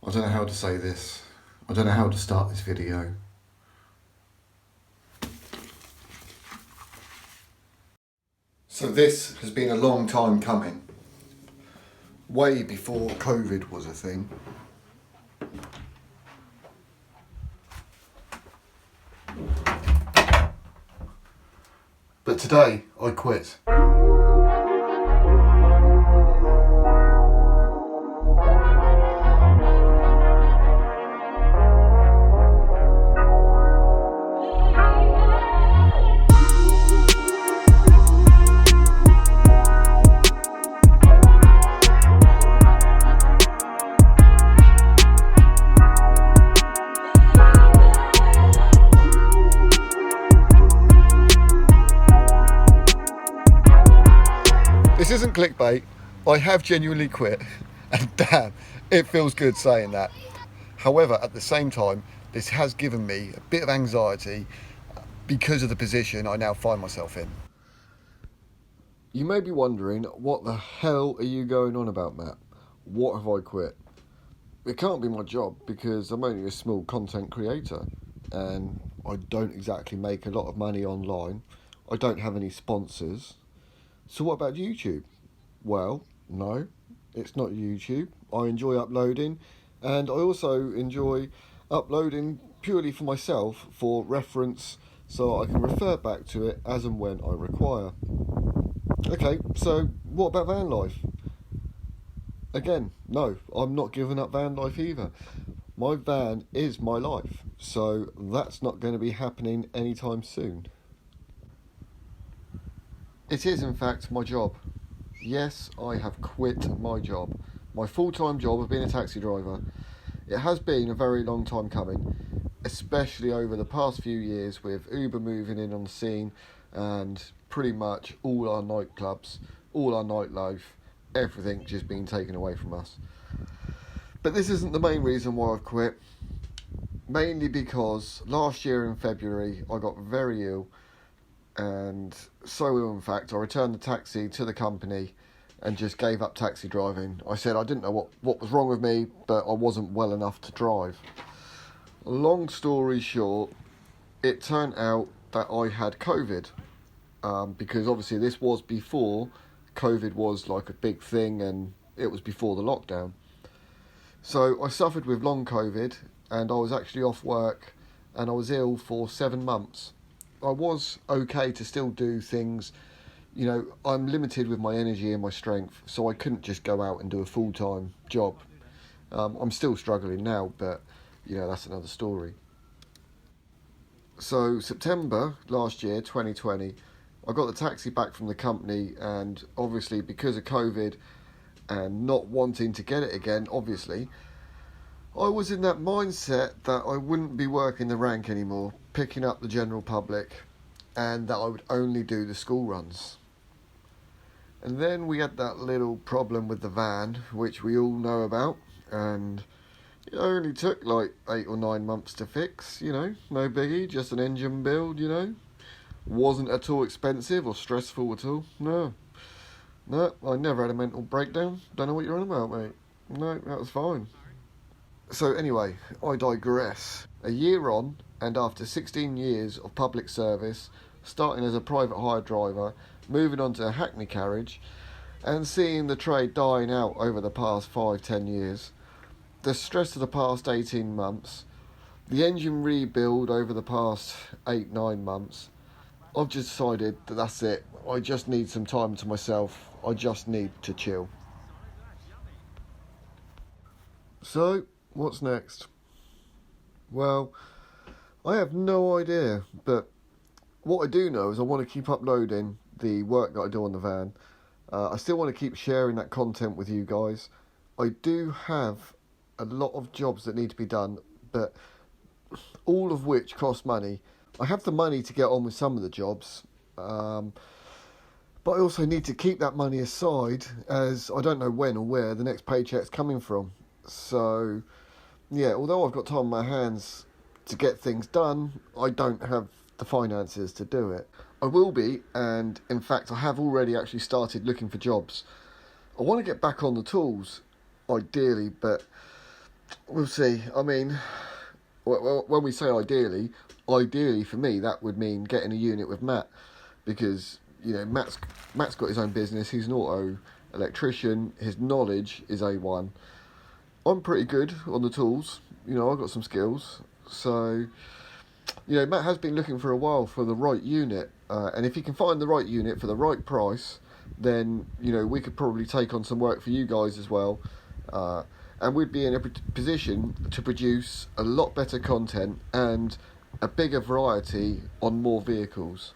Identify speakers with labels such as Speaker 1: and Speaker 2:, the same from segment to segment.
Speaker 1: I don't know how to say this. I don't know how to start this video. So this has been a long time coming. Way before COVID was a thing. But today I quit. This isn't clickbait. I have genuinely quit, and damn, it feels good saying that. However, at the same time, this has given me a bit of anxiety because of the position I now find myself in. You may be wondering, what the hell are you going on about, Matt? What have I quit? It can't be my job because I'm only a small content creator and I don't exactly make a lot of money online. I don't have any sponsors. So what about YouTube? Well, no, it's not YouTube. I enjoy uploading, and I also enjoy uploading purely for myself for reference so I can refer back to it as and when I require. Okay, so what about van life? Again, no, I'm not giving up van life either. My van is my life, so that's not going to be happening anytime soon. It is in fact my job. Yes, I have quit my job. My full-time job of being a taxi driver. It has been a very long time coming, especially over the past few years with Uber moving in on the scene and pretty much all our nightclubs, all our nightlife, everything just being taken away from us. But this isn't the main reason why I've quit. Mainly because last year in February I got very ill. And so ill, in fact, I returned the taxi to the company and just gave up taxi driving. I said I didn't know what was wrong with me, but I wasn't well enough to drive. Long story short, it turned out that I had COVID, because obviously this was before COVID was like a big thing and it was before the lockdown. So I suffered with long COVID and I was actually off work and I was ill for 7 months. I was okay to still do things, you know, I'm limited with my energy and my strength, so I couldn't just go out and do a full-time job. I'm still struggling now, but, you know, that's another story. So September last year, 2020, I got the taxi back from the company, and obviously because of COVID and not wanting to get it again, obviously, I was in that mindset that I wouldn't be working the rank anymore, picking up the general public, and that I would only do the school runs. And then we had that little problem with the van, which we all know about, and it only took like 8 or 9 months to fix, you know, no biggie, just an engine build, you know. Wasn't at all expensive or stressful at all, no, I never had a mental breakdown, don't know what you're on about, mate. No, that was fine. So anyway, I digress. A year on, and after 16 years of public service, starting as a private hire driver, moving on to a hackney carriage, and seeing the trade dying out over the past 5-10 years, the stress of the past 18 months, the engine rebuild over the past 8-9 months, I've just decided that that's it. I just need some time to myself. I just need to chill. So, what's next? Well, I have no idea, but what I do know is I want to keep uploading the work that I do on the van. I still want to keep sharing that content with you guys. I do have a lot of jobs that need to be done, but all of which cost money. I have the money to get on with some of the jobs, but I also need to keep that money aside as I don't know when or where the next paycheck's coming from. So, yeah, although I've got time on my hands to get things done, I don't have the finances to do it. I will be, and in fact I have already actually started looking for jobs. I want to get back on the tools, ideally, but we'll see. I mean, when we say ideally for me, that would mean getting a unit with Matt, because you know Matt's got his own business. He's an auto electrician. His knowledge is A1. I'm pretty good on the tools. You know, I've got some skills. So, you know, Matt has been looking for a while for the right unit. And if he can find the right unit for the right price, then, you know, we could probably take on some work for you guys as well. And we'd be in a position to produce a lot better content and a bigger variety on more vehicles.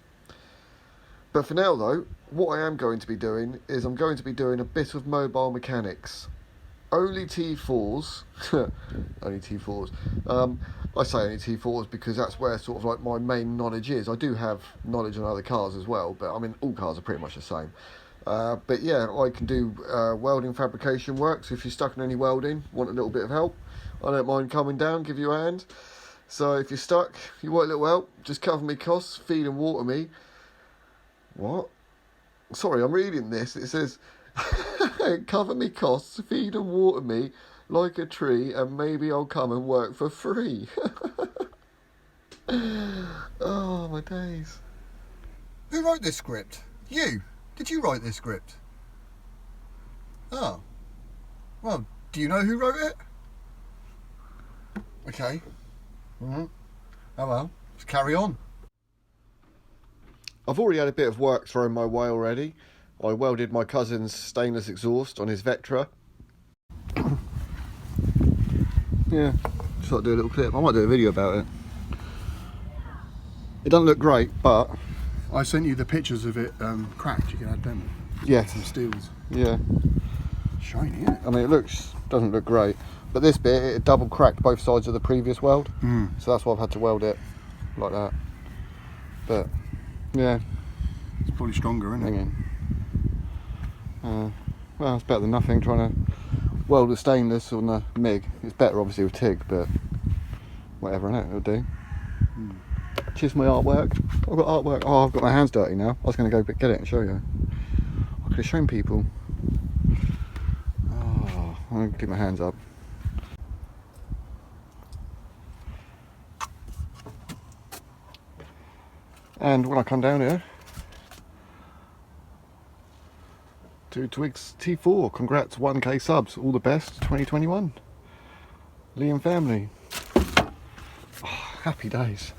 Speaker 1: But for now, though, what I am going to be doing is I'm going to be doing a bit of mobile mechanics. Only T4s, only T4s. I say only T4s because that's where sort of like my main knowledge is. I do have knowledge on other cars as well, but I mean all cars are pretty much the same. But yeah, I can do welding fabrication work, so if you're stuck in any welding, want a little bit of help, I don't mind coming down, give you a hand. So if you're stuck, you want a little help, just cover me costs, feed and water me. What? Sorry, I'm reading this. It says, cover me costs, feed and water me like a tree, and maybe I'll come and work for free. Oh, my days.
Speaker 2: Who wrote this script? You? Did you write this script? Oh. Well, do you know who wrote it? Okay. Oh well, let's carry on.
Speaker 1: I've already had a bit of work thrown my way already. I welded my cousin's stainless exhaust on his Vectra. Yeah, just thought I'd do a little clip. I might do a video about it. It doesn't look great, but...
Speaker 2: I sent you the pictures of it cracked. You can add them.
Speaker 1: Yeah.
Speaker 2: Some steels.
Speaker 1: Yeah.
Speaker 2: Shiny, isn't it?
Speaker 1: I mean, doesn't look great. But this bit, it double cracked both sides of the previous weld. So that's why I've had to weld it like that. But, yeah.
Speaker 2: It's probably stronger, isn't it?
Speaker 1: Well, it's better than nothing. Trying to weld the stainless on the MIG. It's better obviously with TIG, but whatever, innit? It'll do. Cheers for my artwork. I've got artwork. Oh, I've got my hands dirty now. I was going to go get it and show you. I could have shown people. Oh, I'm going to keep my hands up. And when I come down here, to Twigs T4, congrats 1k subs, all the best 2021. Liam family. Oh, happy days.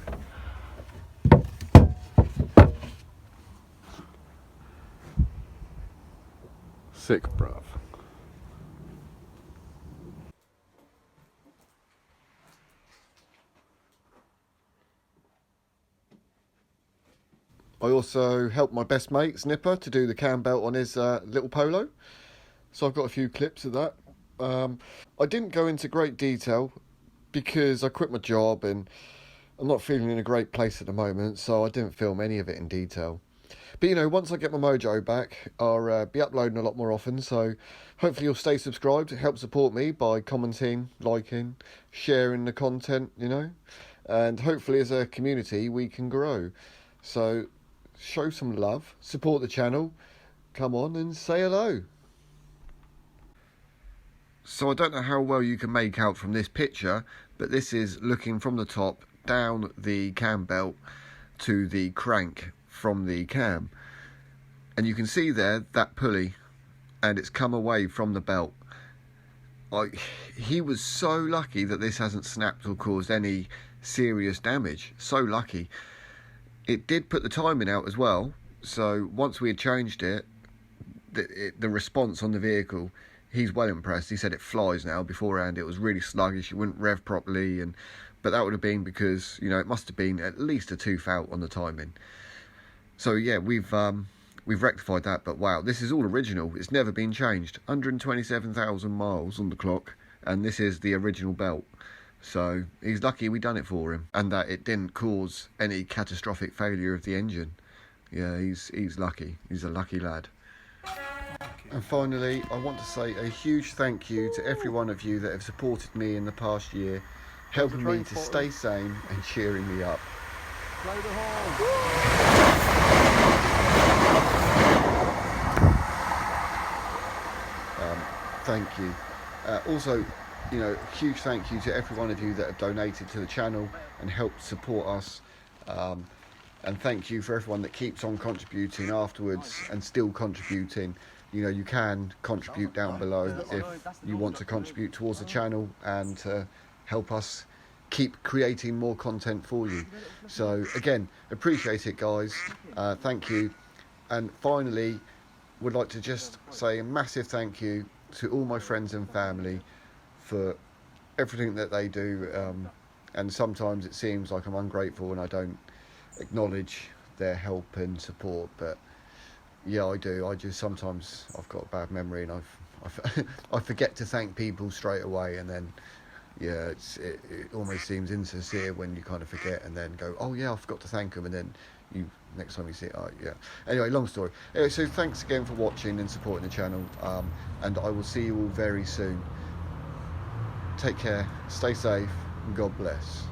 Speaker 1: Sick, bruv. I also helped my best mate, Snipper, to do the cam belt on his little Polo. So I've got a few clips of that. I didn't go into great detail because I quit my job and I'm not feeling in a great place at the moment, so I didn't film any of it in detail. But you know, once I get my mojo back, I'll be uploading a lot more often, so hopefully you'll stay subscribed. Help support me by commenting, liking, sharing the content, you know. And hopefully as a community we can grow. So show some love, support the channel, come on and say hello. So I don't know how well you can make out from this picture, but this is looking from the top down the cam belt to the crank from the cam. And you can see there that pulley, and it's come away from the belt. He was so lucky that this hasn't snapped or caused any serious damage. So lucky. It did put the timing out as well, so once we had changed it, the response on the vehicle, he's well impressed. He said it flies now. Beforehand it was really sluggish, it wouldn't rev properly, but that would have been because, you know, it must have been at least a tooth out on the timing. So yeah, we've rectified that, but wow, this is all original. It's never been changed. 127,000 miles on the clock, and this is the original belt. So he's lucky we done it for him, and that it didn't cause any catastrophic failure of the engine. Yeah, he's lucky. He's a lucky lad. And finally, I want to say a huge thank you to every one of you that have supported me in the past year, helping me to stay sane and cheering me up.
Speaker 2: Blow the horn.
Speaker 1: Thank you. Also, you know, a huge thank you to every one of you that have donated to the channel and helped support us. And thank you for everyone that keeps on contributing afterwards and still contributing. You know, you can contribute down below if you want to contribute towards the channel and help us keep creating more content for you. So again, appreciate it, guys. Thank you. And finally, would like to just say a massive thank you to all my friends and family for everything that they do. And sometimes it seems like I'm ungrateful and I don't acknowledge their help and support, but yeah, I do. I just sometimes I've got a bad memory and I forget to thank people straight away, and then yeah, it almost seems insincere when you kind of forget and then go, oh yeah, I forgot to thank them, and then you next time you see it, oh yeah. Anyway, long story. Anyway, so thanks again for watching and supporting the channel, and I will see you all very soon. Take care, stay safe, and God bless.